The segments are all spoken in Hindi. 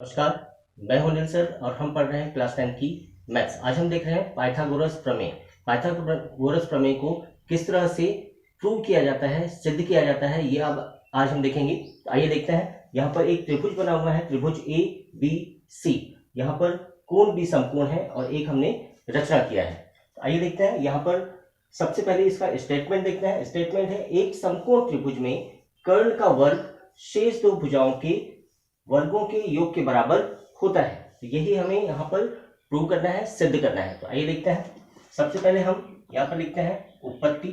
नमस्कार, मैं हूं अनिल सर और हम पढ़ रहे हैं क्लास 10 की मैथ्स। आज हम देख रहे हैं पाइथागोरस प्रमेय। पाइथागोरस प्रमेय को किस तरह से प्रूव किया जाता है, सिद्ध किया जाता है, ये अब आज हम देखेंगे। तो आइए देखते हैं। यहाँ पर एक त्रिभुज बना हुआ है, त्रिभुज ए बी सी। यहाँ पर कोण भी समकोण है और एक हमने रचना किया है। तो आइए देखते हैं। यहाँ पर सबसे पहले इसका स्टेटमेंट देखते हैं। स्टेटमेंट है, एक समकोण त्रिभुज में कर्ण का वर्ग शेष दो भुजाओं के वर्गों के योग के बराबर होता है। तो यही हमें यहाँ पर प्रूव करना है, सिद्ध करना है। तो आइए देखते हैं। सबसे पहले हम यहाँ पर लिखते हैं उत्पत्ति।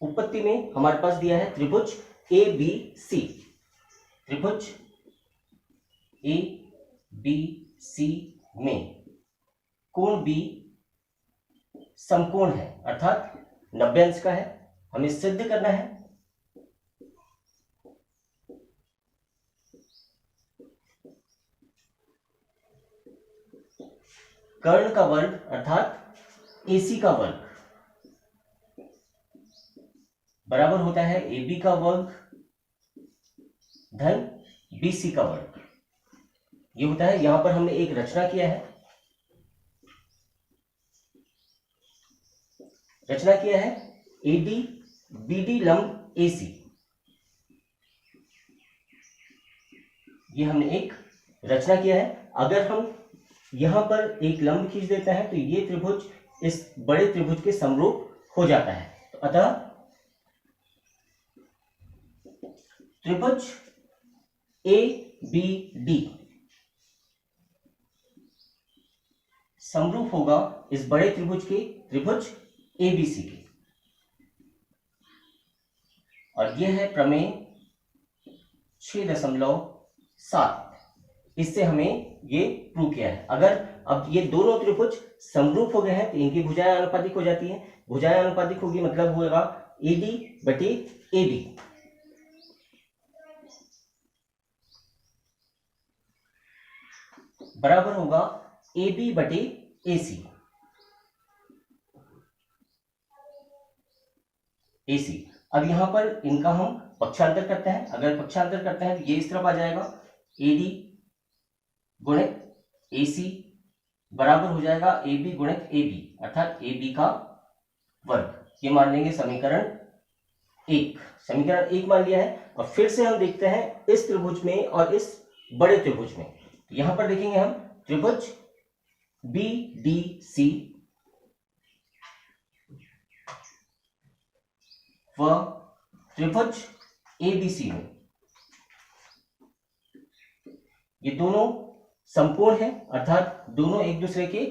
उत्पत्ति में हमारे पास दिया है त्रिभुज ए बी सी। त्रिभुज ए बी सी में कोण बी समकोण है, अर्थात 90 अंश का है। हमें सिद्ध करना है कर्ण का वर्ग अर्थात एसी का वर्ग बराबर होता है AB का वर्ग धन BC का वर्ग। ये होता है। यहां पर हमने एक रचना किया है। रचना किया है AD BD लंब AC। ये हमने एक रचना किया है। अगर हम यहां पर एक लंब खींच देते हैं तो ये त्रिभुज इस बड़े त्रिभुज के समरूप हो जाता है। तो अतः त्रिभुज ABD समरूप होगा इस बड़े त्रिभुज के, त्रिभुज ABC के। और यह है प्रमेय 6.7। इससे हमें ये प्रूव किया है। अगर अब ये दोनों त्रिभुज समरूप हो गए हैं तो इनकी भुजाएं आनुपातिक हो जाती हैं। भुजाएं आनुपातिक होगी मतलब होगा AD बटे AB। बराबर होगा AB बटे AC। AC। अब यहां पर इनका हम पक्षांतर करते हैं। अगर पक्षांतर करते हैं तो ये इस तरफ आ जाएगा, AD गुणित AC बराबर हो जाएगा AB गुणित AB, अर्थात AB का वर्ग। ये मान लेंगे समीकरण 1। समीकरण 1 मान लिया है। और फिर से हम देखते हैं इस त्रिभुज में और इस बड़े त्रिभुज में। यहां पर देखेंगे हम त्रिभुज BDC व त्रिभुज ABC में ये दोनों समकोण है, अर्थात दोनों एक दूसरे के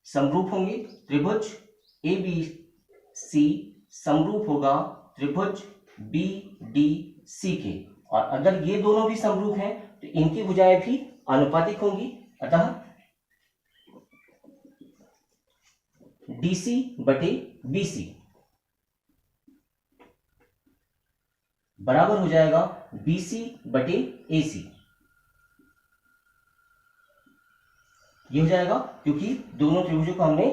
समरूप होंगे। त्रिभुज ABC समरूप होगा त्रिभुज BDC के। और अगर ये दोनों भी समरूप हैं तो इनकी भुजाएं भी आनुपातिक होंगी। अतः DC बटे BC बराबर हो जाएगा BC बटे AC। ये हो जाएगा क्योंकि दोनों त्रिभुजों को हमने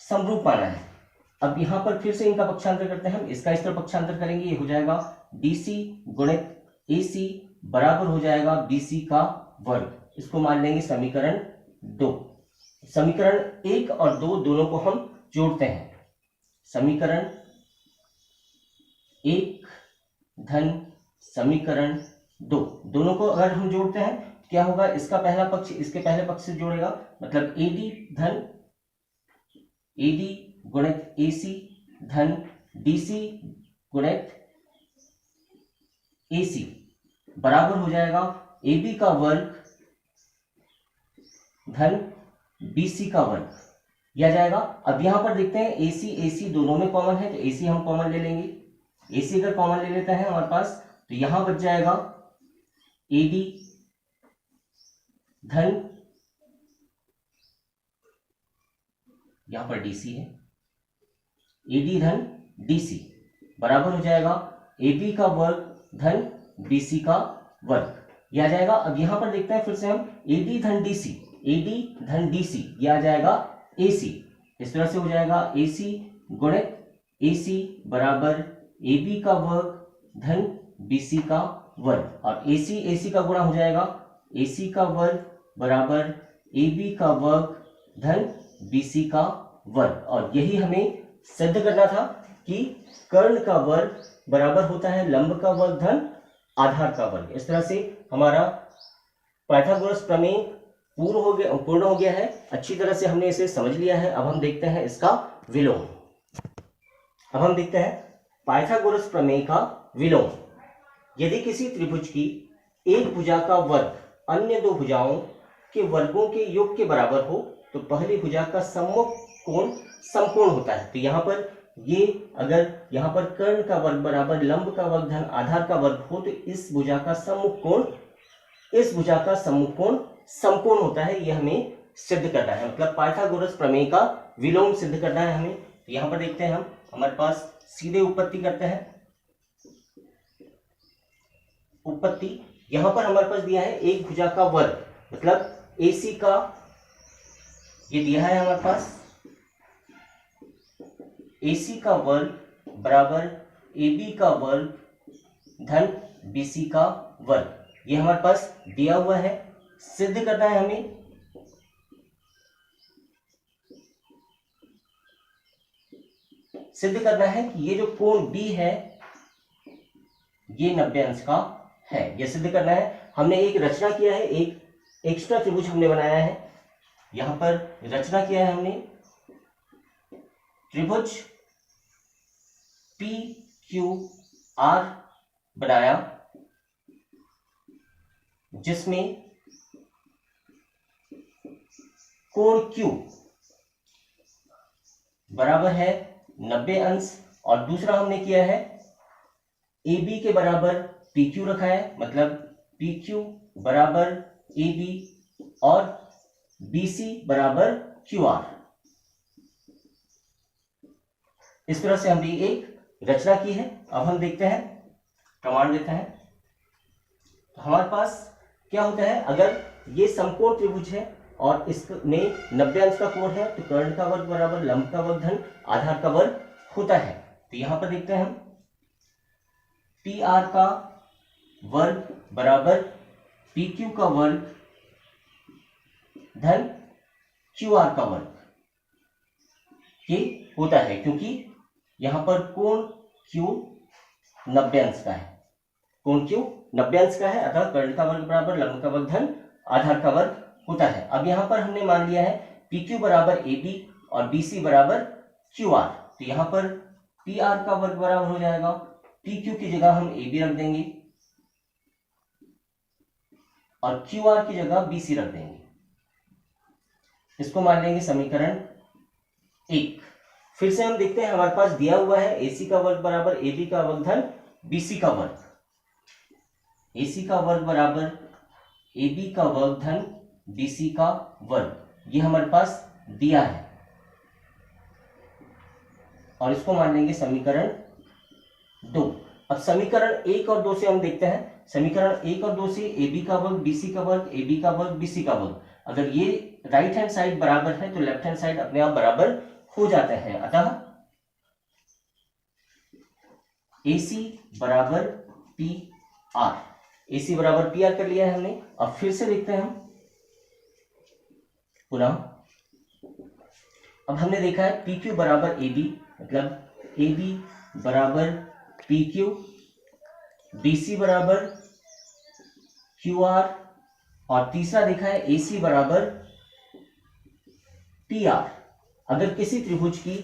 समरूप माना है। अब यहां पर फिर से इनका पक्षांतर करते हैं हम। इसका इस तरह पक्षांतर करेंगे, ये हो जाएगा DC गुणित AC बराबर हो जाएगा BC का वर्ग। इसको मान लेंगे समीकरण 2। समीकरण 1 और 2 दोनों को हम जोड़ते हैं। समीकरण 1 धन समीकरण 2, दोनों को अगर हम जोड़ते हैं क्या होगा, इसका पहला पक्ष इसके पहले पक्ष से जोड़ेगा, मतलब AD धन AD गुणित AC धन DC गुणित AC बराबर हो जाएगा AB का वर्ग धन BC का वर्ग। यह जाएगा। अब यहां पर देखते हैं AC दोनों में कॉमन है तो AC हम कॉमन ले लेंगे। AC अगर कॉमन ले लेते हैं हमारे पास तो यहां बच जाएगा AD धन, यहां पर DC है, AD धन DC बराबर हो जाएगा AB का वर्ग धन BC का वर्ग। यह आ जाएगा। अब यहां पर देखते हैं फिर से हम AD धन DC, यह आ जाएगा AC। इस तरह से हो जाएगा AC गुणित AC बराबर AB का वर्ग धन BC का वर्ग, और AC AC का गुणा हो जाएगा, AC का वर्ग बराबर AB का वर्ग धन BC का वर्ग। और यही हमें सिद्ध करना था कि कर्ण का वर्ग बराबर होता है लंब का वर्ग धन आधार का वर्ग। इस तरह से हमारा पाइथागोरस प्रमेय पूर्ण हो गया है। अच्छी तरह से हमने इसे समझ लिया है। अब हम देखते हैं इसका विलोम। अब हम देखते हैं पाइथागोरस प्रमेय का विलोम। यदि किसी त्रिभुज की एक भुजा का वर्ग अन्य दो भुजाओं के वर्गों के योग के बराबर हो तो पहली भुजा का सम्मुख कोण समकोण होता है। तो यहाँ पर अगर यहाँ पर कर्ण का वर्ग बराबर लंब का वर्ग धन आधार का वर्ग हो तो इस भुजा का सम्मुख कोण समकोण होता है। यह हमें सिद्ध करना है, मतलब पाइथागोरस प्रमेय का विलोम सिद्ध करना है हमें। तो यहाँ पर देखते हैं हम, हमारे पास सीधे उत्पत्ति करते हैं। उत्पत्ति यहाँ पर हमारे पास दिया है एक भुजा का वर्ग, मतलब AC का ये दिया है हमारे पास, AC का वर्ग बराबर AB का वर्ग धन BC का वर्ग। ये हमारे पास दिया हुआ है। सिद्ध करना है हमें, सिद्ध करना है कि ये जो कोण B है ये 90 अंश का है। यह सिद्ध करना है। हमने एक रचना किया है, एक एक्स्ट्रा त्रिभुज हमने बनाया है। यहां पर रचना किया है हमने, त्रिभुज PQR बनाया, जिसमें कोण Q बराबर है 90 अंश, और दूसरा हमने किया है AB के बराबर PQ रखा है, मतलब PQ बराबर AB और BC बराबर QR। इस तरह से हमने एक रचना की है। अब हम देखते हैं, प्रमाण देते हैं। तो हमारे पास क्या होता है, अगर ये समकोण त्रिभुज है और इसमें 90 अंश का कोण है तो कर्ण का वर्ग बराबर लंब का वर्ग धन आधार का वर्ग होता है। तो यहां पर देखते हैं हम, PR का वर्ग बराबर PQ का वर्ग धन QR का वर्ग, ये होता है क्योंकि यहां पर कोण Q 90 अंश का है। कोण Q 90 अंश का है, अतः कर्ण का वर्ग बराबर लंब का वर्ग धन आधार का वर्ग होता है। अब यहां पर हमने मान लिया है PQ बराबर AB और BC बराबर QR। तो यहां पर PR का वर्ग बराबर हो जाएगा, PQ की जगह हम AB रख देंगे और QR की जगह BC रख देंगे। इसको मान लेंगे समीकरण 1। फिर से हम देखते हैं, हमारे पास दिया हुआ है AC का वर्ग बराबर AB का वर्ग धन BC का वर्ग। AC का वर्ग बराबर AB का वर्ग धन BC का वर्ग, ये हमारे पास दिया है, और इसको मान लेंगे समीकरण 2। अब समीकरण 1 और 2 से हम देखते हैं। समीकरण 1 और 2 से AB का वर्ग BC का वर्ग, AB का वर्ग BC का वर्ग, अगर ये राइट हैंड साइड बराबर है तो लेफ्ट हैंड साइड अपने आप बराबर हो जाते हैं। अतः AC बराबर PR, AC बराबर PR कर लिया है हमने। अब फिर से देखते हैं हम पुनः। अब हमने देखा है PQ बराबर AB, मतलब AB बराबर PQ, BC बराबर QR, और तीसरा देखा है AC बराबर PR। अगर किसी त्रिभुज की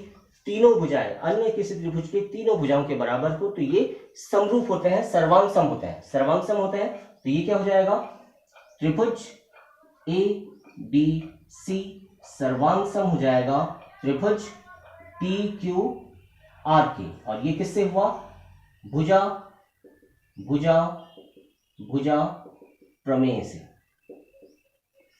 तीनों भुजाएं अन्य किसी त्रिभुज के तीनों भुजाओं के बराबर हो तो ये समरूप होते हैं, सर्वांग सम होते हैं। सर्वांग सम होते हैं तो ये क्या हो जाएगा, त्रिभुज ABC सर्वांग सम हो जाएगा त्रिभुज PQR के। और ये किससे हुआ, भुजा भुजा भुजा प्रमेय से।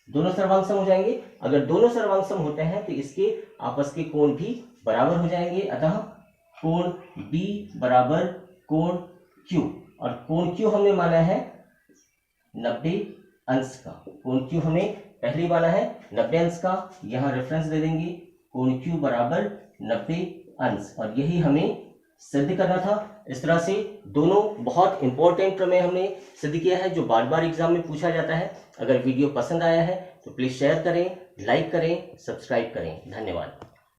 दोनों सर्वांग सम हो जाएंगे। अगर दोनों सर्वांग सम होते हैं तो इसके आपस के कोण भी बराबर हो जाएंगे। अतः कोण B बराबर कोण Q, और कोण Q हमने माना है 90 अंश का। कोण Q हमें पहले माना है 90 अंश का, यहां रेफरेंस दे देंगे, कोण Q बराबर 90 अंश, और यही हमें सिद्ध करना था। इस तरह से दोनों बहुत इंपॉर्टेंट प्रमेय हमने सिद्ध किया है जो बार बार एग्जाम में पूछा जाता है। अगर वीडियो पसंद आया है तो प्लीज शेयर करें, लाइक करें, सब्सक्राइब करें। धन्यवाद।